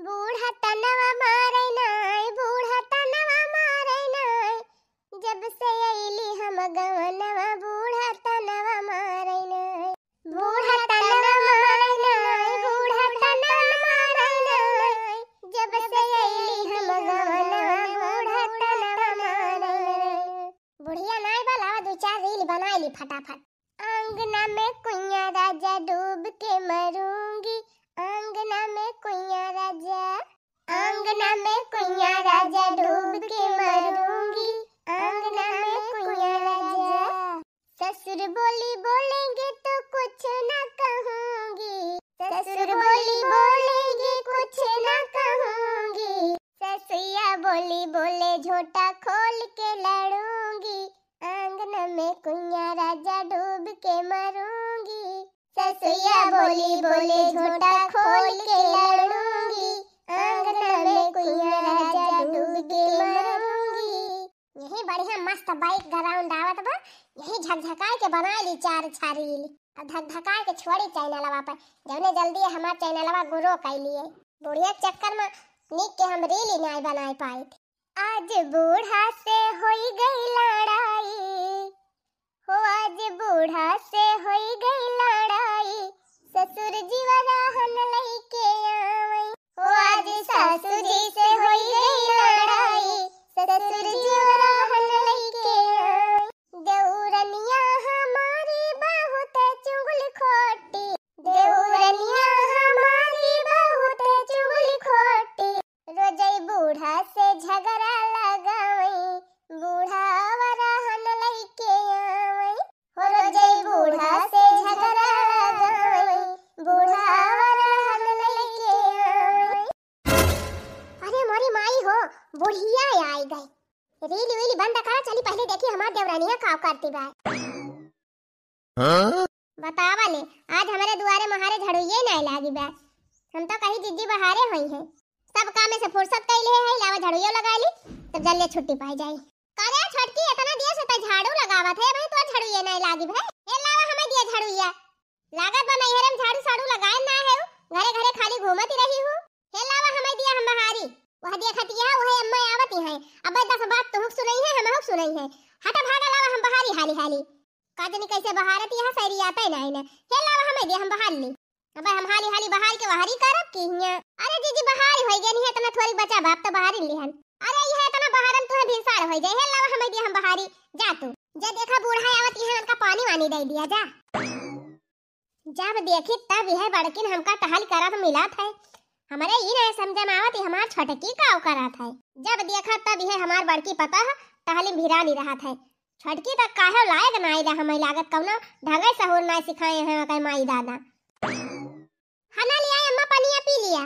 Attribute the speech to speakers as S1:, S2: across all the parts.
S1: बूढ़ा तनवा मारे नाय, बूढ़ा तनवा मारे नाय, जब से अइली हम गवनवा बूढ़ा तनवा मारे नाय, बूढ़ा तनवा मारे नाय, बूढ़ा तनवा मारे नाय, जब से अइली हम गवनवा बूढ़ा तनवा मारे नाय। बुढ़िया नाय वाला दो चार रील बनाइली फटाफट। आंगना में कुइया राजा डूब के मरूंगी, आंगना में कुइया राजा, आंगना में कुइया राजा डूब के मरूंगी, आंगना में कुइया राजा। ससुर बोली बोलेंगे तो कुछ न कहूंगी, ससुर बोली बोलेंगे कुछ न कहूंगी, ससुया बोली बोले झोटा खोल के लड़ूंगी, आंगना में कुइया राजा डूब के मरूंगी, ससुया बोली बोले झोटा खोल के लड़ूंगी, आंगना में कुइया राजा डूब के मरूंगी। यही बढ़िया मस्त बाइक ग्राउंड आवत बा, यही झकझकाए के बनाइली चार छारील। अब धकधकाए के छोड़ी चैनलवा पर, जौने जल्दी हमार चैनलवा गुरो कैलिए। बुढ़िया चक्कर में निक के हम रील ही नहीं बनाए पाए थे। आज बूढ़ा से होई गई लड़ाई, हो आज बूढ़ा से होई गई लड़ाई, ससुर जी वराहन लइके आवई, हो आज सासू जी से होई गई लड़ाई, ससुर जी वराहन लइके आवई। देउरनिया हमारी बहुत चुगली खोटी, देउरनिया हमारी बहुत चुगली खोटी, रोजई बूढ़ा से झगड़ा लगावई, बूढ़ा वराहन लइके आवई, हो रोजई बूढ़ा से झगड़ा लगावई, बूढ़ा वराहन लइके आवई। अरे मोरी माई हो, बुढ़िया आई गई। रील वील बंद करा, चली पहले देखी हमार देवरानिया का करती बा। बतावा ले, आज हमारे दुआरे महारे झड़ुइये नहीं लागी बा। हम तो कहीं जिद्दी बहारे हुई हैं, सब काम में से फुर्सत कैले है, लावा झाड़ूयो लगाली तब जल्दी छुट्टी पाई जाई। करे छोटकी इतना दिया से त झाड़ू लगावत है भाई, तो झाड़ूये नहीं लागी भाई। ए लावा हमें दिया झाड़ूया, लागत बा नहीं हरम झाड़ू साड़ू लगाए ना है, घरे घरे खाली घूमती रही हूं। हे लावा हमें दिया हम बहारी, वह दिया खतिया वह अम्मा आवती है। अब 10 बात तो सुनई है, हम सुनई है। हटा भागा लावा हम बहारी हाली हाली। कादनी कैसे बहारत यहां सैरी आता नहीं ना। हे लावा हमें दिया हम बहार ली, अब हम हाली हाली बहार के वहारी करब की हिया। अरे जीजी बहारी होई गई नहीं, इतना थोड़ी बचा बाप तो बहारी लिहन। अरे यह इतना बहारन तो भिनसार होई जाए। हे लावा हमें दिया हम बहारी, जा तू जे देखा बूढ़ा आवत यहां उनका पानी वानी दे दिया जा। जब देखी तब यह बड़किन हमका टहल करत मिलत है, हमारे ई नहीं समझ में आवत हमार छोटकी का करत है। जब देखा तब यह हमार बड़की पता है टहल भिरा नहीं रहत है। छोटकी तक काहे लायक नहीं रहा, हमें लागत कौनो ढंगे सहूर नहीं सिखाए हैं कई माई दादा। खाना लिया अम्मा, पानी पी लिया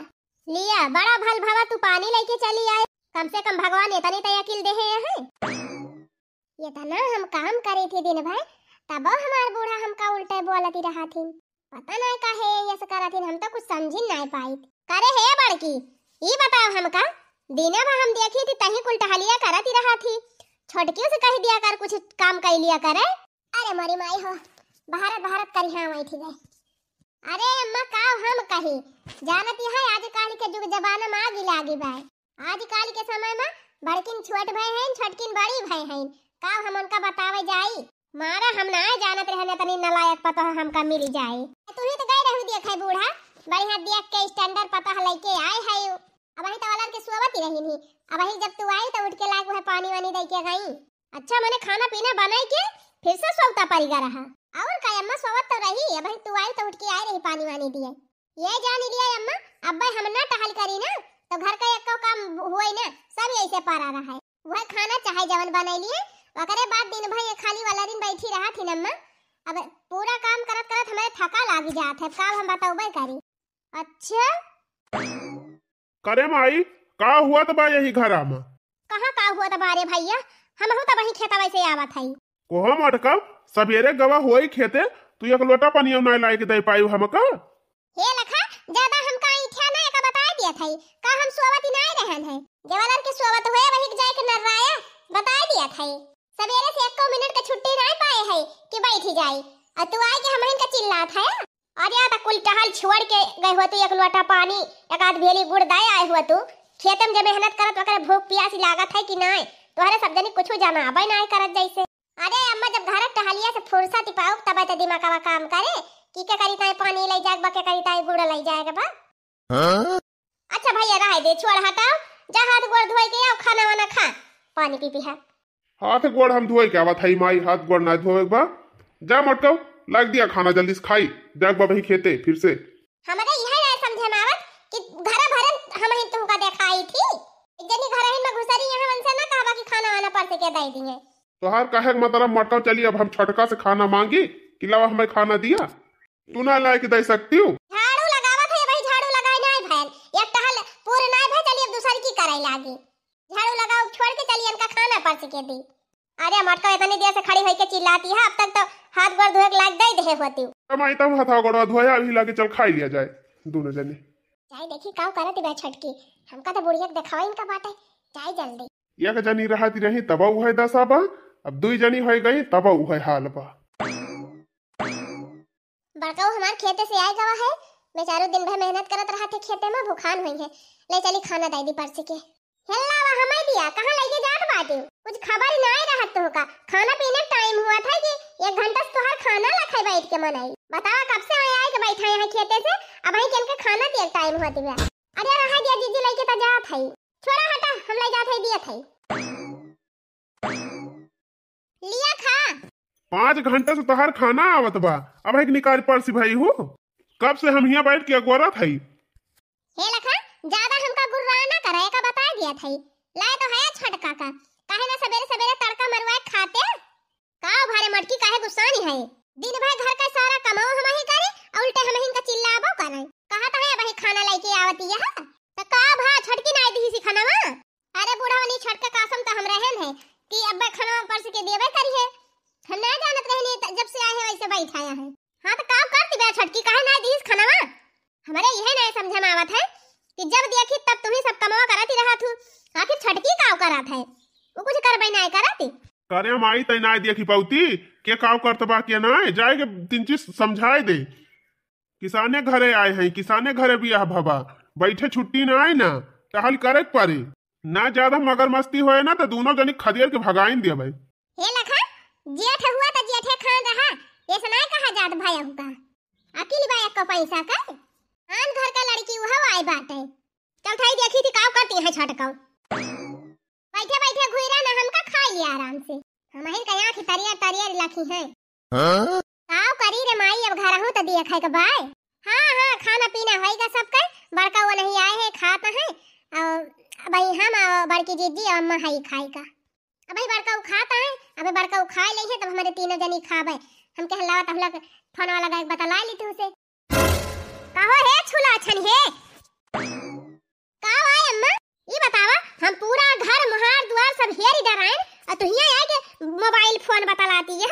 S1: लिया, बड़ा भल भवा तू पानी लेके चली आए। कम से कम भगवान इतनी तो अकिल दे हैं। ये तना हम काम करे थे दिन भर, तब हमार बूढ़ा हमका उल्टे बोलती रहा थी। पता नहीं काहे ऐसे करा थी, हम तो कुछ समझ नहीं पाई। करे हे बड़की ये बताओ हमका, दिना भर हम देखी थी तही कुल टहलिया करती रहा थी, छोटकियों से कह दिया कर कुछ काम कर लिया करे। अरे मोरी माई हो, भारत भारत करी हाँ वही थी गए। अरे अम्मा का हम कही जानती है, आजकल के युग जमाना में आगे लागी भाई। आजकल के समय में बड़किन छोट भाई हैं, छोटकिन बड़ी भाई हैं, का हम उनका बतावे जाई। मारा हम ना जानत रहने तनी नलायक पता हमका मिल जाए। तू ही तो गई रहू देखे बूढ़ा, बढ़िया देख के स्टैंडर्ड पता लेके आए है। अब वही तो वाला के सोवत ही रही नहीं, अब वही जब तू आई तो उठ के लाग वह पानी वानी दे के गई। अच्छा मैंने खाना पीना बनाई के फिर से सोवता पड़ेगा रहा। और का अम्मा सोवत तो रही, अब तू आई तो उठ के आए रही पानी वानी दिए। ये जान लिया अम्मा, अब हम ना टहल करी ना तो घर का एक काम हुई ना, सब ऐसे पारा रहा है। वह खाना चाहे जवन बनाई लिए, ओकरे बाद दिन भर खाली वाला दिन बैठी रहा थी अम्मा। अब पूरा काम करत करत हमें थका लागी जात है, काम हम बताऊबे करी। अच्छा
S2: करे माई का हुआ तो बा यही घरा में?
S1: कहां का हुआ तो बारे भैया, हम तो वही खेता वैसे आवत है।
S2: कोहो मटकब सवेरे गवा होई खेते, तू एक लोटा पानी नहीं लाई के दे पाई हमका।
S1: हे लखा ज्यादा हमका इठा नहीं का बता दिया था, का हम सोवत ही नहीं रहन है। जवालर के सोवत होए वही जाए के नराया बता दिया था। सवेरे से 1 मिनट का छुट्टी नहीं पाए है कि बैठी जाए, और तू आई के हम इनका चिल्लात है। अरे तो कुल टहल छोड़ के गए हो तू, एक लोटा पानी एक आध भेली गुड़ दाए आए हो तू। खेत में जब मेहनत करत वकर भूख प्यास लागत है कि नहीं? तोहरे सब जनी कुछ जाना आबे नहीं करत जैसे। अरे अम्मा जब घर टहलिया से फुर्सत पाऊ तब त दिमागवा काम करे की के करी ताई पानी ले जाए बके करी ताई गुड़ ले जाएगा बा। अच्छा भैया रह दे, छोड़ हटाओ, जा हाथ गोड़ धोए के आओ, खाना वाना खा, पानी पी पी है।
S2: हाथ गोड़ हम धोए के आवत हई माई, हाथ गोड़ ना धोए बा। जा मटकौ लग दिया खाना, जल्दी से खाई देख बा भाई खेते फिर से।
S1: हमरे यह ना समझे में आवत कि घर भरन हम ही तुमका देखाई थी, जनी घर ही में घुसरी यहां मन से ना कहबा कि खाना वाना पर से के दे दिए।
S2: तोहार काहे के मतलब मटकौ चली अब हम छटका से खाना मांगी कि लावा हमें खाना दिया? तू ना लाए के दे सकती हूँ?
S1: झाड़ू लगावत है भाई, झाड़ू लगाई नहीं भैन, एक टहल पूरे नहीं भै चली अब दूसरी की करे लागी। झाड़ू लगाओ छोड़ के चली इनका खाना पर से के दी। अरे मटका इतनी देर से खड़ी होई के चिल्लाती है, अब तक तो हाथ गोड़ धोए के लाग दे दे होती।
S2: कमाई तब हाथ गोड़ धोया अभी लाके चल खाई लिया जाए दोनों जने।
S1: चाय देखी काऊ करत बे छटकी, हमका तो बुढ़िया दिखावा इनका बाटे। चाय जल्दी
S2: एक जनी रहती रही तब उहे दशा बा, अब दुई जनी हो गई तब उहे हाल बा।
S1: बड़काऊ हमार खेते से आए गवा है, बेचारो दिन भर मेहनत करत रहा थे खेते में, भूखान हुई है। ले चली खाना दे दी परसी के। हेल्ला वा हमें दिया कहां लेके जात बाटे? कुछ खबर नहीं रहत तो का। खाना पीने टाइम हुआ था कि 1 घंटा से तोहर खाना लखाई बैठ के मनाई। बतावा कब से आए के बैठा है खेते से, अब ही के खाना के टाइम होती बा। अरे रहा दिया जीजी लेके त जात है, छोड़ा हटा हम ले जात है दिया थे। लिया खा।
S2: 5 घंटे से तोहार खाना आवत बा, अब एक निकाल परसी भाई हो। कब से हम यहाँ बैठ के अगोरा थई।
S1: हे लखा ज्यादा हमका गुर्रा ना करे का बता दिया थई। लाए तो है छटका का, काहे ना सवेरे सवेरे तड़का मरवाए खाते। का भारे मटकी काहे गुस्सानी है? दिन भर घर का सारा कमाओ हम ही करे, उल्टे हम ही का चिल्लाबो करे। कहा तो है भाई खाना लेके आवती है तो का भा छटकी ना दी सी खाना। अरे बूढ़ा वाली छटका कासम तो हम रहन है कि अब खाना पर से के देबे करी है। हम ना जानत रहनी जब से आए हैं वैसे बैठाया है। हां तो काम करती बे छटकी काहे ना दी खाना। हमारे यह नहीं समझ में आवत है कि जब देखी तब तुम्ही सब कमावा करती रहा थू, आखिर छटकी काव करत है? वो कुछ करबे नहीं करती।
S2: करे माई तई ना देखी पौती के काव करत बा के ना जाए के 3 चीज समझाए दे। किसाने घरे आए हैं, किसाने घरे बियाह भबा, बैठे छुट्टी ना आई ना टहल करे पड़े ना, ज्यादा मगर मस्ती होए ना तो दोनों जनी खदेड़ के भगाइन दिया भाई।
S1: हे लखा जेठ हुआ तो जेठे खान रहा, ऐसा नहीं कहा जात भाई हमका। अकेली बाया का पैसा का आन घर का लड़की वह आई बात है। चल थाई देखी थी काव करती है छटकाऊ। बैठे बैठे घुइरा ना हमका खा लिया आराम से। हम ही कया की तरिया तरिया लखी है। काव करी रे माई अब घर हूं तो दिया खाए के बाय। हां खाना पीना होएगा सबका, बड़का वो नहीं आए हैं खाता है और भाई हम बड़की जीजी और अम्मा हाई खाए का। अब भाई बड़का वो खाता है, अबे बड़का वो खाए ले है तब हमारे तीनों जनी खाबे। हम के हल्ला त हल्ला फोन वाला गाय बता लाई ली तू से। कहो है छुला छन है का आए अम्मा ये बतावा, हम पूरा घर मुहार द्वार सब हेरी डराएं और तू हिया आए के मोबाइल फोन बतलाती है।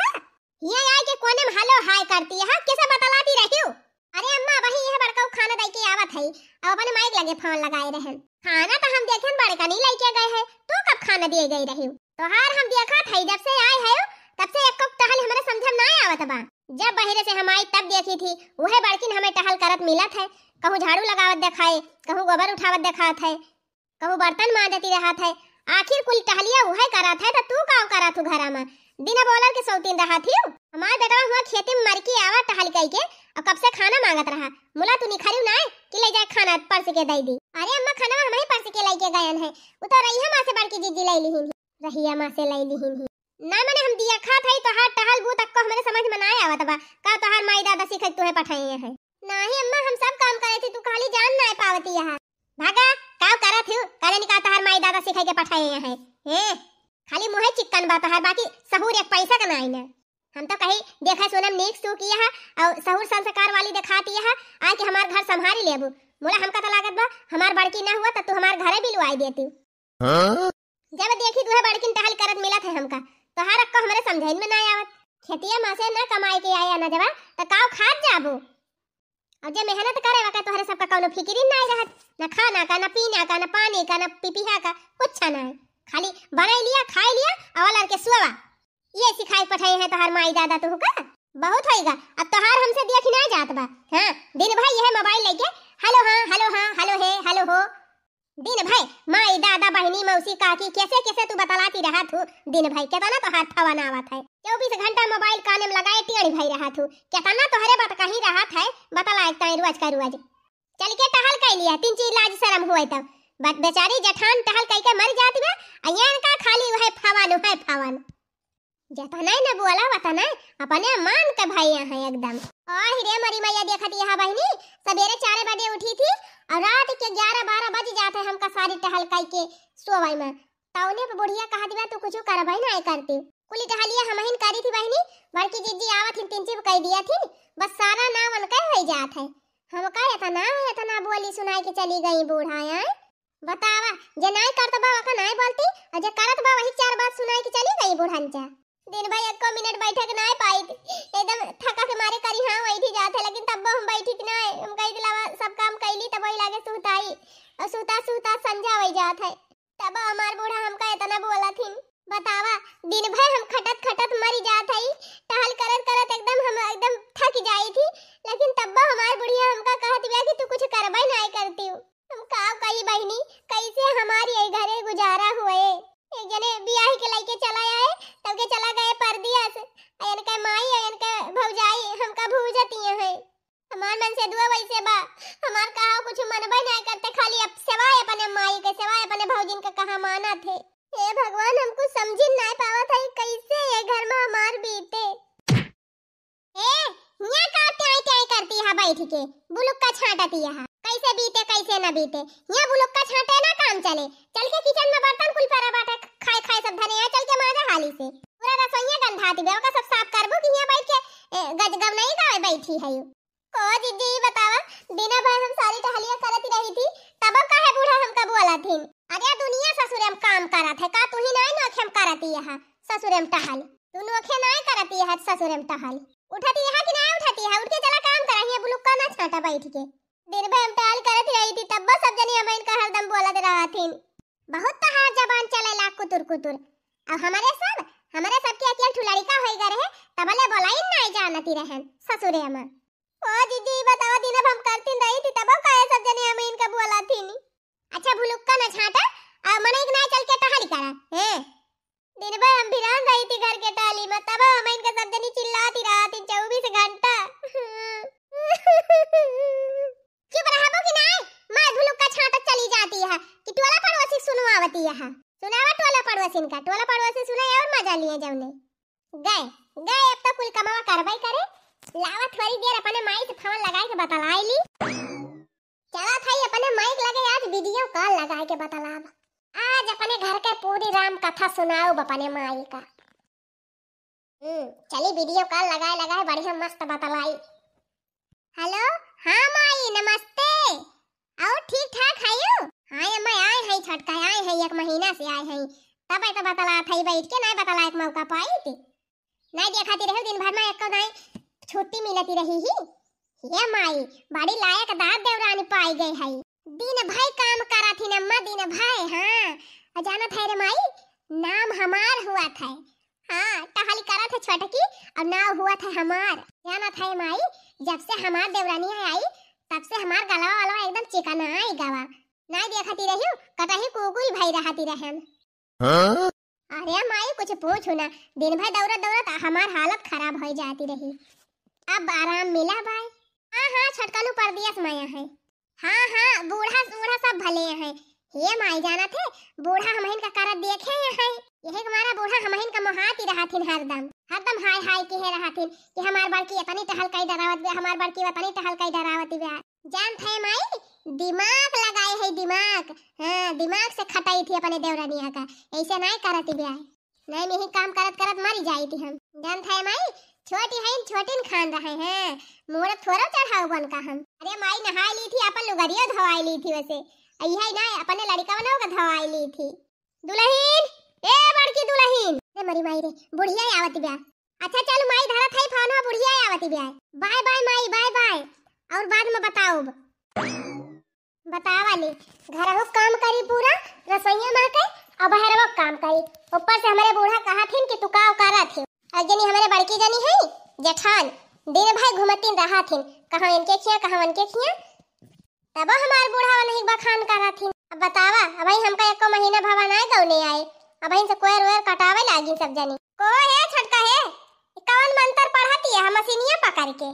S1: हिया आए के कोने में हेलो हाय करती है, कैसे बतलाती रही हो? अरे अम्मा वही यह बड़का खाना दे के आवत है और अपने माइक लगे फोन लगाए रहन। खाना तो हम देखें बड़का नहीं लेके गए हैं, तू कब खाना दिए गई रही हो? तो हार हम देखा था जब से आए है तब से एक कप टहल हमारे समझ में नहीं आवत बा। जब बहरे से हम आई तब देखी थी वह बड़किन हमें टहल करत मिलत है, कहूं झाड़ू लगावत दिखाए, कहूं गोबर उठावत दिखात है, कहूं बर्तन मांजती रहत है। आखिर कुल टहलिया वह करत है तो तू काव करत हु घरा में? बिना बोलर के सौतीन रहा थी। हमार बेटा हुआ खेती में मर के आवा टहल कई के और कब से खाना मांगत रहा। मुला तू निखरियो ना कि ले जाए खाना परस के दे दी। अरे अम्मा खाना हम ही परस के लेके गयन है, वो तो रही मां से बड़की जीजी ले लीहिन, रहिया मां से ले लीहिन ना मने हम दिया खा थई तो हाथ टहल बू तक को हमारे समझ में ना आवत बा। का तो हर माई दादा सिखत तुहे पठाई है। नहीं अम्मा हम सब काम करे थी, तू खाली जान ना पावती है। भागा काव करत हु करे निका तो हर माई दादा सिखाई के पठाई है। खाली मुहे चिकन बात है, बाकी सहूर एक पैसा का नहीं ना। हम तो कहीं देखा सुनम नीक सू किया है और सहूर संस्कार वाली दिखाती है आके हमार घर संभाली लेबू। मोला हमका तो लागत बा हमार बड़की ना हुआ तो तू हमार घरे भी लुआई देती। जब देखी तुहे बड़किन टहल करत मिलत है हमका तो हर अक्का हमरे समझाइन में ना आवत। खेतिया मां से ना कमाई के आया ना जवा तो काव खात जाबो। और जे मेहनत करे वका तोहरे सबका कोनो फिक्री नहीं रहत, ना खाना का, ना पीना का, ना पानी का, ना पिपिहा का, कुछ ना है। खाली बनाई लिया, खाई लिया और लड़के सुवा। ये सिखाई पठाई है तो हर माई दादा तो का बहुत होएगा, अब तोहार हमसे दिया कि नहीं जात बा। हां दिन भाई यह मोबाइल लेके हेलो हां हेलो हे हेलो हो दिन भाई माई दादा बहनी मौसी काकी कैसे कैसे तू बतलाती रहा तू दिन भाई केतना तो हाथ फवाना आवत है 24 घंटा मोबाइल काने में लगाए टियाणी भाई रहा तू केतना तोहरे बात कहीं रहा है बतला एक ताई रोज का रोज चल के टहल कई लिया 3 चीज लाज शर्म हुए तब बात बेचारी जठान टहल कई के मर जाती बे अयन का खाली वह फवान जता नहीं न बोला बता नहीं अपने मान के भाई यहाँ एकदम और रे मरी मैया देखती यहाँ बहनी सवेरे 4 बजे उठी थी और रात के 11-12 बज जाते हमका सारी टहल कई के सोवई में तौने पे बुढ़िया कहा दिया तू कुछ कर भाई नहीं करती कुली टहलिया हमहिन करी थी बहनी बड़की जीजी आवत थी 3 चिप कह दिया थी बस सारा नाम उनका हो जात है हम का इतना बोली सुनाई के चली गई बूढ़ा है बतावा जे नहीं करत बा का नहीं बोलती और जे करत बा वही 4 बात सुनाई के चली गई बूढ़ा दिन भाई 1 मिनट बैठे के नहीं पाई एकदम थका के मारे करी हां वही थी जाते लेकिन तब हम बैठी के नहीं हम कई के अलावा सब काम कैली तब वही लागे सुताई और सुता संजा वही जात है तब हमार बूढ़ा हमका इतना बोला थी बतावा दिन भर हम खटत मरी जात है टहल करत एकदम हम एकदम थक जाई थी लेकिन तब हमार बुढ़िया हमका कहत बिया कि तू कुछ करबई नहीं करती हम का कही बहनी कैसे हमारी ये घरे गुजारा हुए एक जने बियाह के लेके चला आए तब के चला गए परदिया से अयन के माई अयन के भौजाई हमका भूजती है हमार मन से दुआ वैसे बा हमार कहा कुछ मनबे नहीं करते खाली अब सेवाए अपने माई के सेवाए अपने भौजिन के कहा माना थे हे भगवान हमको समझ नहीं पावा था कैसे ये घर में हमार बीते ए न्या का टाई करती है बैठ के बुलुक का छांटती है कैसे बीते कैसे न बीते न्या बुलुक का छांटे ना काम चले चल के किचन में बर्तन कुल परा बाटा खाए सब धने चल के मारा हाली से पूरा रसोईया गंधाती बे ओका सब साफ करबो कि यहां बैठ के गजगम नहीं गावे बैठी है को दीदी बतावा दिन भर हम सारी टहलिया करती रही थी तब काहे बूढ़ा हमका बोला थी अरे दुनिया ससुरे में काम करत है का तू ही नहीं नोखे में करती है ससुरे में टहल तू नोखे नहीं करती है ससुरे में टहल उठती है कि नहीं उठती है उठ के चला काम करा ये बुलुक का ना छाटा बैठ के दिन भर हम टहल करती रही थी तब सब जनी हमें का हरदम बोलत रहा थी बहुत तहार जबान चलेला कुतुर अब हमारे सब के अकेले ठुलाड़ी का होई ग रहे तबले बोलाई नहीं जानती रहन ससुरे में ओ दीदी बताओ दिन हम करती रही थी तब काहे सब जने हमें इनका बोला थी अच्छा भुलुक्का ना छाटा मने एक नहीं चल के टहली करा हैं दिन भर हम भिरान रही थी घर के टाली में तब हमें इनका सब जनी चिल्लाती रही 24 घंटा चुप रहबो कि नहीं मैं भुलुक्का छाटा चली जाती है कि टोला पड़ोसी सुनवावती है सुनावा टोला पड़ोसी सुने और मजा लिए जौने गए अब तो कुल कमावा करबई करे लावा थोड़ी देर अपने माई से फोन लगाए के बतलाई ली चला थाई अपने माइक लगे आज वीडियो कॉल लगाए के बतलाब आज अपने घर के पूरी राम कथा सुनाओ अपने माई का चली वीडियो कॉल लगाए बढ़िया मस्त बतलाई हेलो हां माई नमस्ते और ठीक ठाक है हां मैं आए हैं छटका आए हैं 1 महीना से आए हैं तब तो बतला थई बैठ के नहीं बतला एक मौका पाई थी नहीं देखाती रहो दिन भर में एक नहीं छुट्टी मिलती रही ही ये माई बड़ी लायक दाद देवरानी पाई गई है दिन भाई काम करा थी नम्मा दिन भाई हां जाना था रे माई नाम हमार हुआ था हां टहली करा था छटकी और नाम हुआ था हमार जाना था माई जब से हमार देवरानी आई तब से हमार गलवा वाला एकदम चिकना आई गवा नहीं देखती रही कतही कुकुल भाई रहती रहन अरे माई कुछ पूछू ना दिन भर दौड़त हमार हालत खराब हो जाती रही अब आराम मिला भाई हां छटकानु पर दिया माया है हां बूढ़ा सब भले हैं हे माई जाना थे बूढ़ा हमहिन का करत देखे हैं यही हमारा बूढ़ा हमहिन का मोहाती रहथिन हरदम हाय के हे रहथिन कि हमार बड़की इतनी टहल कई डरावत बे हमार बड़की इतनी टहल कई डरावत बे जान थे माई दिमाग लगाए है दिमाग हां दिमाग से खटाई थी अपने देवरानिया का ऐसे नहीं करती बे नहीं यही काम करत मरी जाई थी हम जान थे माई छोटीन खान रहे हैं मोर थोड़ा चढ़ाओ बन का हम अरे माई नहाई ली थी अपन लुगरिया धोवाई ली थी वैसे यही ना अपने लड़का बनाओ का धोवाई ली थी दुल्हन ए बड़की दुल्हन रे मरी माई रे बुढ़िया आवत ब्या अच्छा चल माई धरा थाई फानो बुढ़िया आवत ब्या बाय बाय माई बाय और बाद में बतावा ले घर हो काम करी पूरा रसोईया में के अब बाहर काम करी ऊपर से हमारे बूढ़ा कहा थी कि तू का करा थी अजनी हमारे बड़की जनी है जेठान दिन भाई घुमतीन रहा थिन, कहाँ इनके खिया कहाँ उनके खिया, तब हमार बूढ़ा नहीं बखान करा थिन। अब बतावा अब हमका एको महीना भवा नहीं गौने आए, अब से कोयर वेर कटावे लागी सब जनी। को है छटका है कौन मंत्र पढ़ाती है, हम मशीनिया पकड़ के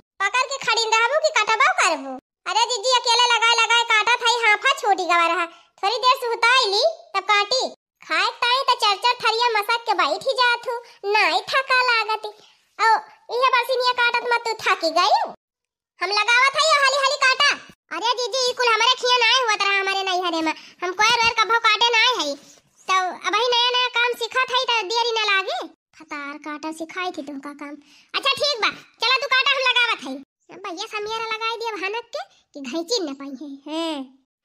S1: खड़ी रहबू कि कटबा करबू। अरे दीदी अकेले लगाए काटा थाई हाफा छोटी गवा रहा, थोड़ी देर से हुताईली तब काटी खाए ताई त चरचर थरिया मसक के बैठ ही जात हूं, नहीं थका लागती। ओ इहे मशीनिया काटत मत तू थकी गई, हम लगावत हई हाली हाली काटा। अरे दीदी ई कुल हमरे खिया नहीं हुआ तरह हमारे नहीं हरे में, हम कोयर वेर कभो काटे नहीं हई, तो अब ही नया नया काम सिखत हई त देरी न लागे। फतार काटा सिखाई थी तुमका काम। अच्छा ठीक बा चला तू काटा हम लगावत हई। भैया समियारा लगाई दिए भनक के कि घैची न पाई है।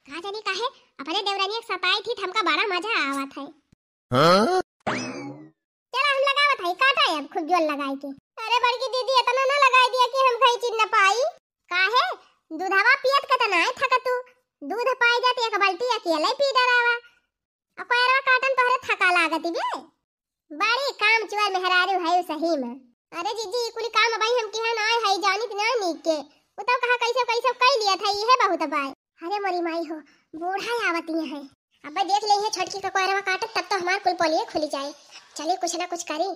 S1: हां का जानी काहे अपने देवरानी सताई थी, हमका बड़ा मजा आवत है। हां चला हम लगावत हई काटा अब खूब जोर लगाई के। अरे बड़की दीदी इतना ना लगाई दिया कि हम घैची न पाई, काहे दूधवा पियत के त नहीं थका तू, दूध पाई जाती एक बाल्टी अकेले पी डरावा, अकोयरवा काटन तोहरे थका लागती बे, बड़ी काम चुआर मेहरारू है सही में। अरे जीजी कुल काम भाई हम किहा ना है जानित ना नीक के, उ तो कहा कैसे कैसे कई लिया था ये बहुत बाय। अरे मोरी माई हो बूढ़ा आवती है, अब देख ले है छटकी का कोयरवा काटत तब तो हमार कुल पोलिए खुली जाए, चलिए कुछ ना कुछ करी।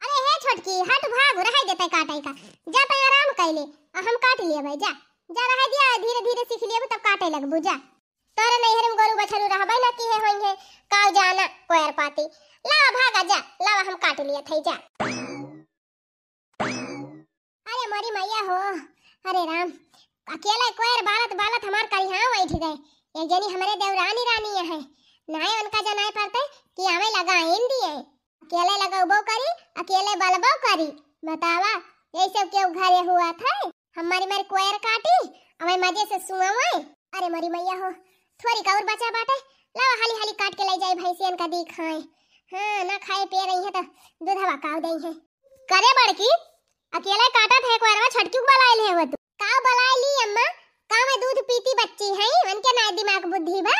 S1: अरे हे छटकी हट भाग रह देते काटे का, जा त आराम कैले हम काट लिए भाई, जा जा रह दिया धीरे धीरे सीख लिए तब काटे लगबू। जा तोरे नहीं हरम गोरु बछरू रहबे ना की है होई है काव जाना कोयर पाती, ला भागा जा ला हम काट लिया थे जा। अरे मोरी मैया हो, अरे राम अकेला कोयर बालत हमार करिहा बैठ गए, एक जनी हमारे देवरानी रानी है, नाय उनका जनाए पड़ते कि हमें लगाइन दिए, अकेले लगाबो करी अकेले बलबो करी, बतावा ये सब क्यों घरे हुआ था। हमारी मारी कोयर काटी हमें मजे से सुआवे। अरे मोरी मैया हो थोड़ी का और बचा बाटे, ला हाली हाली काट के ले जाए भैंसियन का दी खाए। हां ना खाए पे रही है तो दूधवा काव दई है। करे बड़की अकेले काटत है कोयरवा छटकी बलाइल है, वो तू काव बलाइली अम्मा, का में दूध पीती बच्ची है उनके ना दिमाग बुद्धि बा,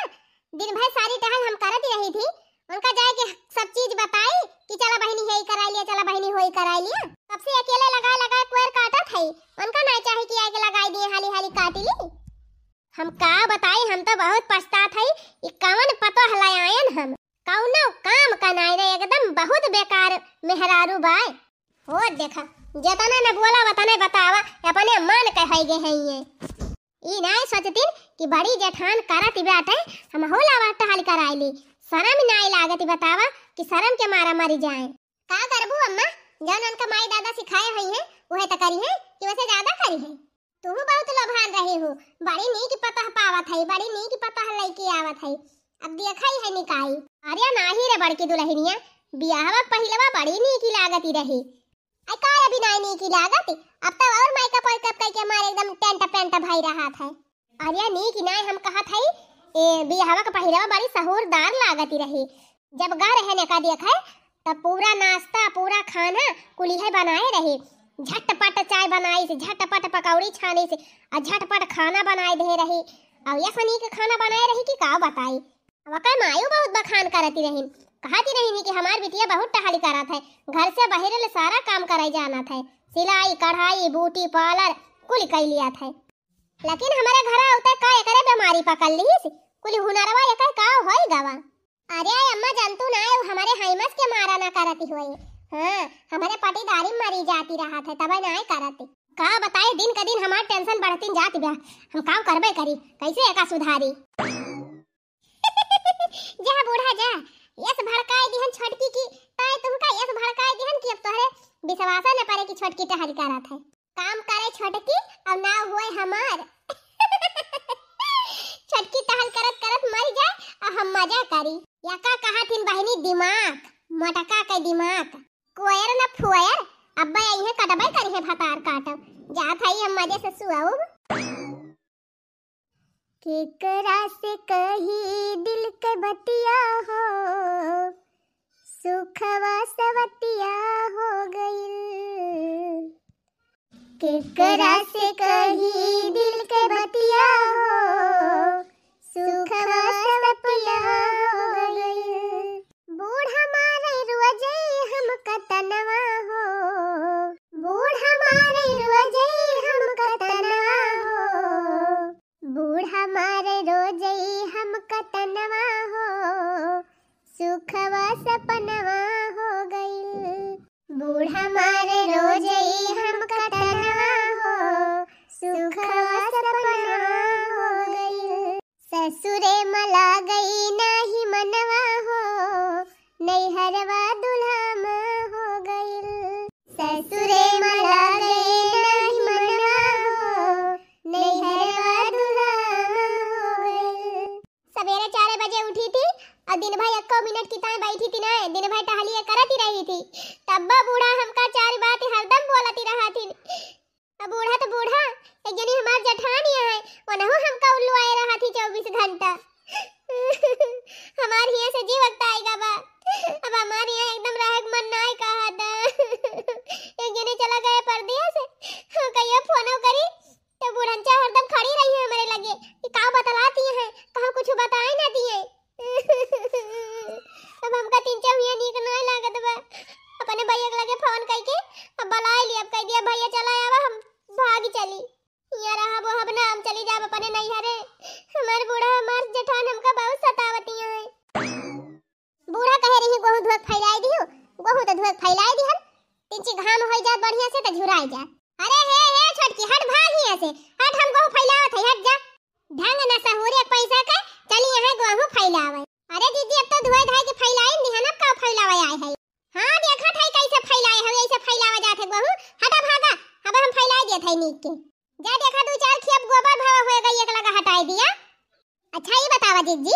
S1: दिन भर सारी टहल हम करती रही थी, उनका जाए के सब चीज बताई कि चला बहनी है कराई लिया, चला बहनी होई कराई लिया, तब से अकेले लगा कोयर काटत है, उनका ना चाहे कि आके लगाई दिए हाली हाली काटी ली। हम का बताई हम तो बहुत पछतात है, ई कौन पतो हलायन हम कौनो काम का नहीं एकदम बहुत बेकार मेहरारू बाय। हो देखा जतना न बोला वतने बतावा अपने मन कह गए है, ये ई नहीं सोचतिन कि बड़ी जेठान करत बाटे हम होला वाट हाल कराईली, शर्म नहीं लागती बतावा कि शर्म के मारा मरी जाए। का करबू अम्मा जौन उनका माई दादा सिखाए हुई है वह तो करी है कि वैसे ज्यादा करी है। तू बहुत लोभान रही हो, बड़ी नी की पता पावत है, बड़ी नी की पता लईके आवत है, अब देखई है निकाई। अरे नाही रे बड़की दुल्हनिया बियाहवा पहिलवा बड़ी नी की लागती रही, आई का अभी नहीं की लागत, अब तो और माई का पैकअप करके हमारे एकदम टेंट पेंट भाई रहा था। अरे नी की नहीं हम कहत है ए बियाहवा का पहिलवा बड़ी सहूरदार लागती रही, जब गा रहने का देखा तब पूरा नाश्ता पूरा खाना कुली है बनाए रही, झटपट चाय बनाई से झटपट पकौड़ी छाने से और झटपट खाना बनाए दे रही, और ये फनी के खाना बनाए रही कि का बताई। अब का मायू बहुत बखान करती रही, कहती रही कि हमार बिटिया बहुत टहली करत है, घर से बाहर ले सारा काम कराई जाना था, सिलाई कढ़ाई ब्यूटी पार्लर कुल कर लिया था, लेकिन हमारे घर आते का एकरे बीमारी पकड़ ली से कुल हुनरवा एकर का होई गवा। अरे अम्मा जानतू ना हमारे हाइमस के मारा ना करती होई, हां हमारे पटीदारी मरी जाती रहा था तब नहीं करती, का बताए दिन का दिन हमार टेंशन बढ़ती जाती बा, हम काम करबे करी कैसे एका सुधारी। जा बूढ़ा जा यस भड़काई दिहन छटकी की ताए तुमका यस भड़काई दिहन कि अब तोहरे विश्वास न पड़े कि छटकी टहल करत है, काम करे छटकी अब ना होए हमार। छटकी टहल करत करत मर जाए और हम मजा करी, या का कहथिन बहनी दिमाग मटका के दिमाग कोयर न फुयर, अब्बा यही कटबे करी है भतार काटब जात है हम मजे से सुआऊ। केकरा से कही दिल के बतिया हो, सुखवा सवतिया हो गई, केकरा से कही दिल के बतिया हो, सुखवा सवतिया हो गई। बूढ़ा मारे रोजे हम कतनवा हो, हमका तनवा हो सुखवा सपनवा हो गइल। बूढ़ा मारे रोजई हमका तनवा हो सुखवा सपनवा हो गइल। ससुरे मला गई नाही मनवा हो नैहरवा दुल्हा हो गइल। ससुरे मला गई नाही मनवा हो नैहरवा दुल्हा हो गइल। सवेरे 4 बजे उठी थी और दिन भर 1 मिनट की ताई बैठी थी ना, दिन भर टहलिए करती रही थी। तब बूढ़ा हमका 4 बात हरदम बोलती रहा थी। अब बूढ़ा तो बूढ़ा एक जनी हमार जठानी है, वनहु हमका उल्लू आए रहा थी 24 घंटा। हमार हिया से जी वक्त आएगा बा, अब हमार यहाँ एकदम रहक मन नाय कहा था। एक जने चला गया परदेस से, हाँ कहियो फोन करी तो बूढ़ंचा हरदम खड़ी रही है हमारे लगे कि का बतलाती है, कहाँ कुछ बताए ना दिए। अब हमका 3-4 हुआ नीक ना लागत बा। अपने भैया के लगे फोन करके अब बुला लिया, अब कह दिया भैया चला आवा, हम भाग चली। यहाँ रहा वो हम ना हम चली जाब अपने नैहरे। हमार बूढ़ा हमार जेठान हमका बहुत सतावती है। बूढ़ा कहे रही गोहू धुआक फैलाई दियो, गोहू तो धुआक फैलाई दिहल, 3 घाम हो जात बढ़िया से तो झुराई जा। अरे हे छोटकी हट भाग हिया से, हट हम गोहू फैलावत है, हट जा। ढंग ना सहूरे पैसा का चली यहाँ गोहू फैलावे। अरे दीदी अब तो धुआई धाई के फैलाई दिहन, अब का फैलावे आए है। हां देखा था कैसे फैलाए है, ऐसे फैलावा जात है गोहू। हटा भागा, अब हम फैलाई देत है नीक के। जा देखा 2-4 खेप गोबर भावा हो गई, एक लगा हटाई दिया। अच्छा ये बतावा दीदी,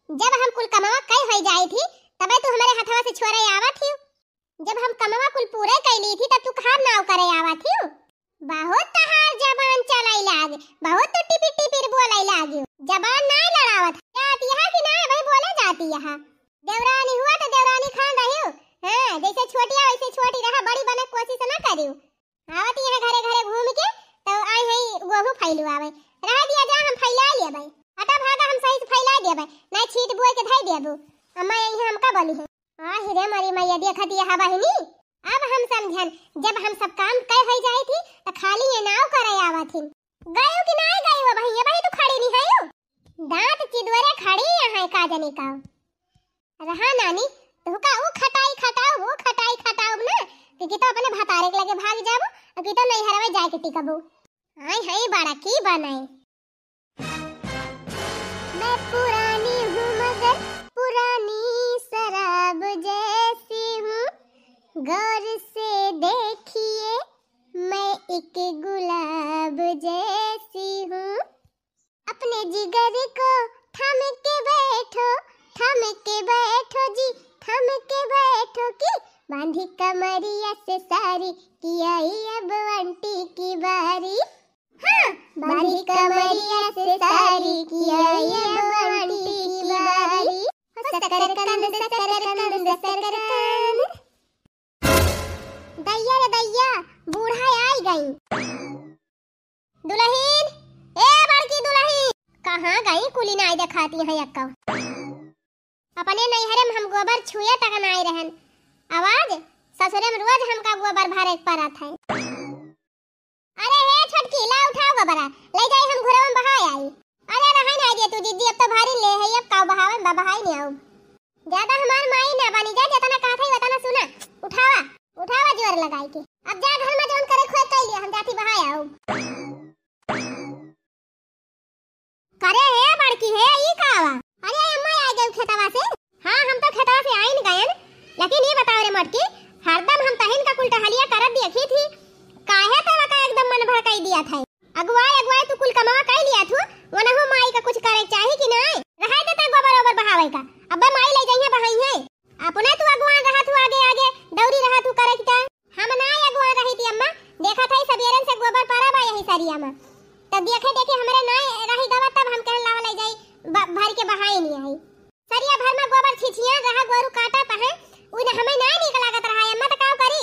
S1: जब हम कुल कमावा कई हो जाई थी तबे तू हमारे हथवा से छोरे आवा थी। जब हम कमावा कुल पूरे कैली थी तब तू खाब नाव करे आवा थी। बहुत तहार जबान चलाई लाग, बहुत तो टिपी टिपी बोलाई लागी। जबान ना लड़ावत जाती है कि ना भाई बोले जाती है। देवरानी हुआ तो देवरानी खान रही हो, हां जैसे छोटिया वैसे छोटी रहा, बड़ी बने कोशिश ना करियो। आवत यहाँ घरे घरे घूम के तो आई है गोहू फैलू आवे, रह दिया जा हम फैला लिए भाई। हटा भागा हम सही से फैला दिया भाई, नहीं छीट बुए के धई देबू। अम्मा यही हमका बोली है आ हिरे मरी मैया देखत ये बहिनी। अब हम समझन जब हम सब काम कह हो जाई थी तो खाली ये नाव करे आवा थी। गयो कि नहीं गयो भाई, ये भाई तो खड़ी नहीं है यो, दांत चिदवरे खड़ी यहाँ का जनी का रहा नानी। तो का वो खटाई खटाओ वो खटाई खटाओ ना कि तो अपने भतारे के लगे भाग जाबो कि तो नहीं हरवे जाए के टिकबो। आई है बड़ा की बनाई। मैं पुरानी हूँ मगर पुरानी शराब जैसी हूँ, गौर से देखिए मैं एक गुलाब जैसी हूँ। अपने जिगर को थम के बैठो जी, थम के बैठो कि बांधी कमरिया से सारी की आई अब आंटी की बारी। हाँ बांधी कमरिया से सारी की आई अब आंटी की बारी। सकरकंद दैया रे दैया बूढ़ा आई गई। दुल्हन ए बड़की दुल्हन कहाँ गई, कुली नाई दिखाती है यक्का। अपने नैहरे में हम गोबर छुए तक नहीं रहन, आवाज ससुरे में रोज हमका गोबर भरे पड़त है। अरे हे छटकी ला उठाओ गोबरा ले जाई हम घरवा में बहाई आई। अरे रहा ना दे तू दीदी, अब तो भारी ले है, अब का बहावन बहाई नहीं आऊ। ज्यादा हमार माई ना बनी जा, जितना कहा था उतना सुना। उठावा उठावा जोर लगाई के, अब जा घर में जोन करे खोए कर लिया, हम जाती बहाई आऊ। करे हे बड़की हे ई कावा। अरे अम्मा आ गई खेतवा से। हां हम तो खेतवा से आइन गयन, लेकिन ये बताओ रे मटकी हरदम हम तहिन का कुल टहलिया करत देखी थी, काहे तवा का एकदम मन भड़काई दिया था। अगुवाई तू कुल कमावा कर लिया थू, वनहु माई का कुछ करे चाही कि नहीं। रहा देता गोबर ओबर बहावे का, अब माई ले जाइए बहाई है। अपने तू अगुवा रहा तू आगे आगे दौड़ी रहा तू करे क्या। हम ना अगुवा रही थी अम्मा, देखा था सबेरन से गोबर पड़ा बा यही सरिया में, तब देखे हमरे ना रही गवा, तब हम कहन लावा ले जाई भर के बहाई नहीं आई। सरिया भर में गोबर छिछिया रहा, गोरू काटा पहे उन हमें ना निक लागत रहा। अम्मा तो काव करी,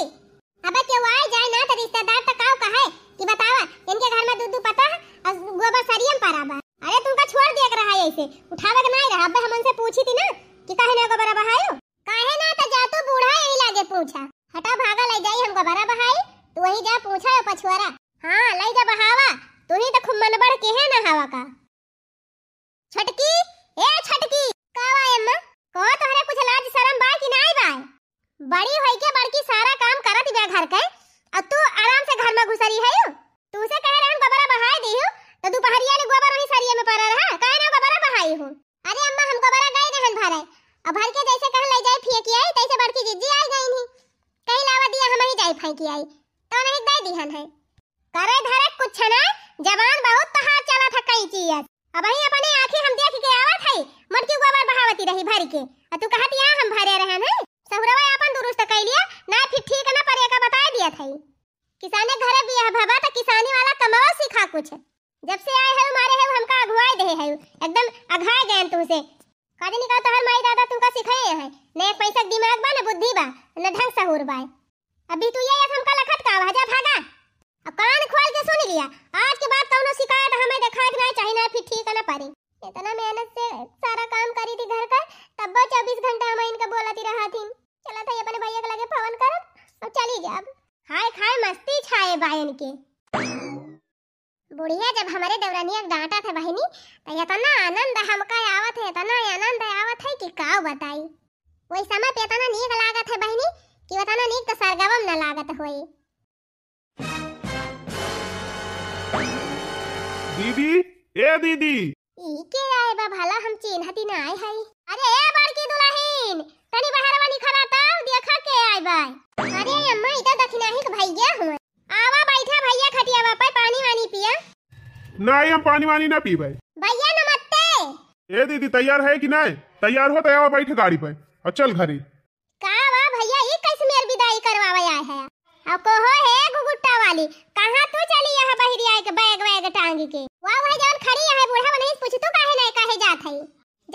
S1: अब के आए जाए ना तो रिश्तेदार तो काव कहे कि बतावा इनके घर में दूध पता है और गोबर सरिया में पड़ा बा। अरे तुमका छोड़ दिया कर रहा है ऐसे, उठावे के नहीं रहा। अब हम उनसे पूछी थी ना कि काहे ना गोबर बहायो, काहे ना तो जा तू बूढ़ा यही लागे पूछा। हटा भागा ले जाई हम गोबर बहाई, तू वही जा पूछा पछुआरा। हां ले जा बहावा, तू ही तो खूब मन बढ़ के है ना हवा का। छटकी ए फेंकी आई तो नहीं दे दिहन है करे धरे कुछ ना जवान बहुत तहार चला था कई चीज अब ही अपने आंखें हम देख के आवत है मटकी गोबर बहावती रही भर के और तू कहत या हम भरे रहन है सहुरवा अपन दुरुस्त कई लिया ना फिर ठीक ना परे का बता दिया था किसाने घरे बियाह भवा त किसानी वाला कमाओ सिखा कुछ जब से आए है मारे है हमका अगुवाई दे है एकदम अघा गए तुमसे काजे निकाल तो हर माई दादा तुमका सिखाए है न एक पैसा दिमाग बा न बुद्धि बा न ढंग सहूर बा अभी तू ये हमका लखत का भाजा भागा अब कान खोल के सुन लिया आज के बाद कौनो शिकायत हमें देखा कि नहीं चाहिए ना फिर ठीक ना पारी इतना मेहनत से सारा काम करी थी घर का तब 24 घंटा हम इनका बोलती रहा थी चला था अपने भैया के लगे फोन कर अब चली जा अब हाय खाए मस्ती छाए बायन के बुढ़िया जब हमारे देवरानिया डांटा था बहनी तो इतना आनंद हमका आवत है इतना आनंद आवत है कि का बताई वही समय पे इतना नीक लागत है बहनी कि इतना नीक तो सरगवम न लागत होई
S2: दीदी ए दीदी
S1: ई के आए बा भला हम चिन्हती ना आए है अरे ए बड़की दुल्हन तनी बाहरवा निखरा तब देखा के आए बा अरे अम्मा इधर दखना ही भैया हूं आवा बैठा भैया खटियावा पे पानी वानी पिया
S2: नहीं हम पानी वानी ना पीबे
S1: भैया नमस्ते
S2: ए दीदी तैयार है कि नहीं तैयार हो तो आवा बैठ गाड़ी पे और चल घरे
S1: का वा भैया ये कैसे मेरी विदाई करवावे आए है अब कहो है गुगुट्टा वाली कहां तू चली यहां बहिरी आए के बैग वैग टांग के वाह वह जान खड़ी है बूढ़ा नहीं पूछ तू काहे नहीं काहे जात है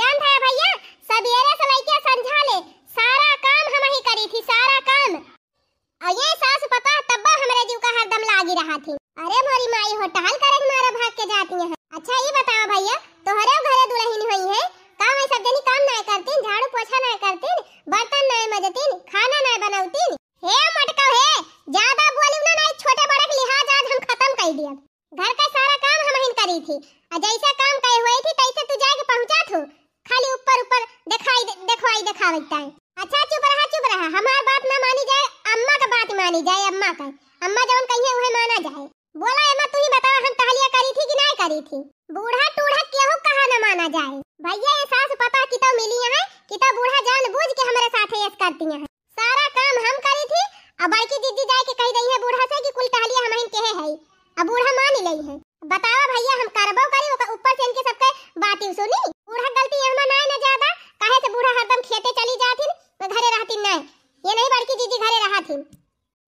S1: जान था भैया सबेरे से लेके समझा ले सारा काम हम ही करी थी सारा काम और ये सास पता तब्बा हमरे जीव का हरदम लागी रहा थी अरे मोरी माई हो टहल करे मारा भाग के जाती है अच्छा ये बताओ भैया तोहरे घरे दुल्हन हुई है काम है सब जनी काम नहीं करती झाड़ू पोछा नहीं करती बर्तन नहीं मजती खाना नहीं बनाती हे मटका है ज्यादा बोली ना नहीं छोटे बड़े के लिहाज आज हम खत्म कर दिया घर का सारा काम हम ही करी थी और जैसा काम कहे हुए थी तैसे तू जाके पहुंचा थू खाली ऊपर ऊपर दिखावता है अच्छा चुप रहा हमार बात ना मानी जाए अम्मा का बात मानी जाए अम्मा जवन कहिए वह माना जाए बोला अम्मा तू ही बता हम टहलिया करी थी कि नहीं करी थी बूढ़ा टूढ़ा केहू कहा न माना जाए भैया ये सास पता कि तो मिली है कि तो बूढ़ा जानबूझ के हमारे साथ ऐसे करती है सारा काम हम करी थी अब बड़की दीदी जाए के कह रही है बूढ़ा से कि कुल टहलिया हम ही कहे है अब बूढ़ा मान ही लई है बताओ भैया हम करबो करी ऊपर से इनके सबके बातें सुनी बूढ़ा गलती है हमारा नहीं न ज्यादा काहे से बूढ़ा हरदम खेते चली जाती घरे रहती नहीं ये नहीं बड़की दीदी घरे रहा थी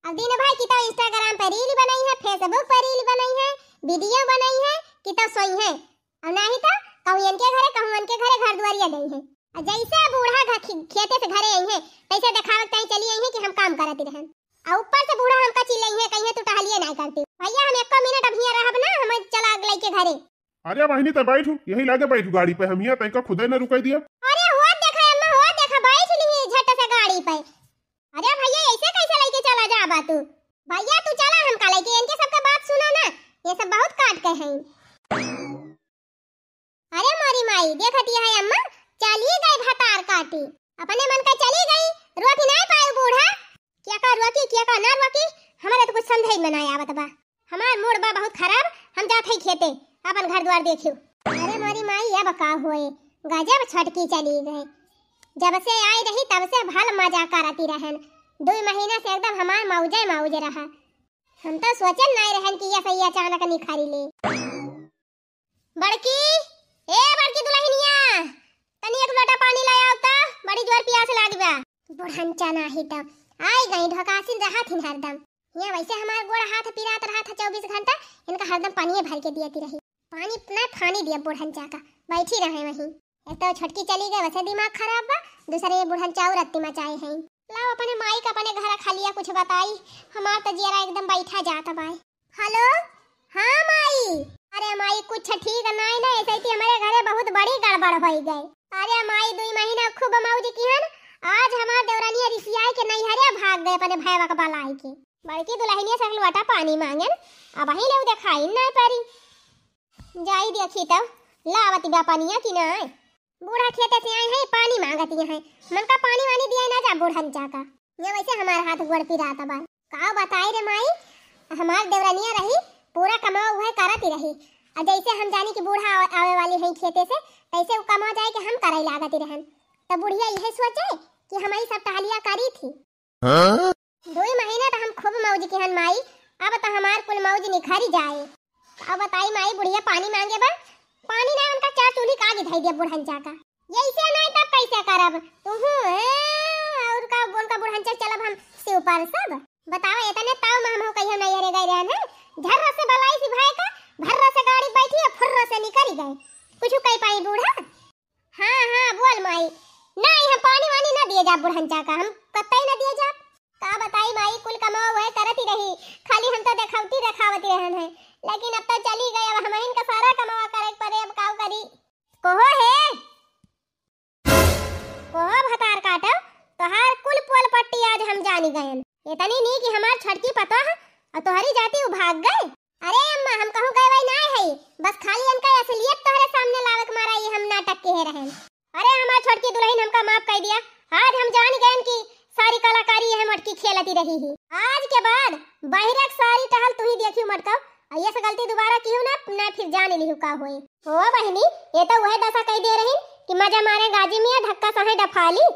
S1: अब दिन भाई की तो इंस्टाग्राम पर रील बनाई है फेसबुक पर रील बनाई है वीडियो बनाई है कि तो सोई है और नहीं तो कहूं इनके घरे घर दुआरिया गई है और जैसे बूढ़ा खेते से घरे आई है तैसे दिखावत कहीं चली आई है कि हम काम करती रहन और ऊपर से बूढ़ा हमका चिल्लाई है कहीं तू टहलिए नहीं करती भैया हम एक मिनट अब हिया रहब ना हम चला गई के घरे
S2: अरे बहनी तो बैठू यही लागे बैठू गाड़ी पे हम यहाँ तैका खुदे न रुकाई दिया
S1: अरे हुआ देखा अम्मा हुआ देखा बैठ ली झट से गाड़ी पे अरे भैया ऐसे कैसे लेके चला जा बा तू भैया तू चला हमका लेके इनके सबका बात सुना ना ये सब बहुत काट के हैं अरे मोरी माई देखती है अम्मा चली गई भतार काटी अपने मन का चली गई रोकी नहीं पाए बूढ़ा क्या का रोकी क्या का ना रोकी हमारे तो कुछ समझ में नहीं आवत बा हमार मूड बा बहुत खराब हम जात है खेते अपन घर द्वार देखियो अरे मोरी माई ये बका होए गजब छटकी चली गई जब से आई रही तब से भल मजा करती रहन 2 महीना से एकदम हमार मौजे रहा हम तो सोचन नहीं रहन कि ये सही अचानक निखारी ले बड़की दुल्हनिया तनी एक लोटा पानी ले आओ ता बड़ी जोर प्यास लाग बा बुढ़न चना ही तो आई गई ढकासिन रहा थी हरदम यहाँ वैसे हमार गोड़ हाथ पिरात रहा था 24 घंटा इनका हरदम पानी भर के दियाती रही पानी ना फानी दिया बुढ़न चाका बैठी रहे वहीं एक तो छटकी चली गई वैसे दिमाग खराब बा दूसरे बुढ़न चाऊ रत्ती मचाए हैं लाओ अपने माई का अपने घर खालिया कुछ बताई हमार तो जियरा एकदम बैठा जाता बाय हेलो हाँ माई अरे माई कुछ ठीक नहीं ना ऐसे ही हमारे घरे बहुत बड़ी गड़बड़ हो गई अरे माई 2 महीना खूब मौज किहन आज हमार देवरानिया रिसिया के नैहरे भाग गए अपने भैया का बलाई के बड़की दुल्हनिया से लुआटा पानी मांगन अब ही ले दिखाई ना पारी जाई देखी तो लावती बा पानिया कि ना बूढ़ा खेते से आए हैं पानी मांगती है मन का पानी वानी दिया ना जा बूढ़न चाका ये वैसे हमारे हाथ गोड़ पिराता बा का बताई रे माई हमार देवरानिया रही पूरा कमाओ हुआ करती रही और जैसे हम जानी कि बूढ़ा आवे वाली है खेते से तैसे वो कमा जाए कि हम कराई लागती रहन तो बुढ़िया यही सोचे कि हमारी सब टहलिया करी थी 2 महीना तो हम खूब मौज की हन माई, अब तो हमार कुल मौज निखरी जाए। अब बताई माई बुढ़िया पानी मांगे बा, पानी ना उनका 4 चूल्ही का आगे धई दिया बुढ़ंचा का। ऐसे नहीं तब कैसे करब तू और का उनका बुढ़ंचा चलब हम से ऊपर सब बताओ। इतने ताव में हम कहियो नहीं रे गए रहन, झर्रा से बलाई सी भाई का भर्रा से गाड़ी बैठी और फुर्रा से निकल गए, कुछ कह पाई बूढ़ा। हां बोल माई, नहीं हम पानी वानी ना दिए जा बुढ़ंचा का, हम कतई ना दिए जा। का बताई माई कुल कमाओ है करती रही, खाली हम तो देखावती रखावती रहन है, लेकिन अब तो चली गई, अब हम इनका सारा कमावा करे पड़े, अब काऊ करी। कोहो है कोहो भतार काटो तोहार कुल पोल पट्टी आज हम जानी गए, इतनी नहीं कि हमार छटकी पता है और तोहरी जाती भाग गए। अरे अम्मा हम कहूं गए भाई ना है, बस खाली इनका असलियत तोहरे सामने लावक मारा ये हम नाटक के रहन। अरे हमार छटकी दुल्हन हमका माफ कर दिया, आज हम जान गए कि सारी कलाकारी है मटकी खेलती रही ही। आज के बाद बहिरक सारी टहल तू ही देखियो मटका, ये से गलती दोबारा कियो ना फिर जान लिहु का होई। ओ बहनी ये तो वह दशा कह दे रही कि मजा मारे गाजी में धक्का सहे डफाली।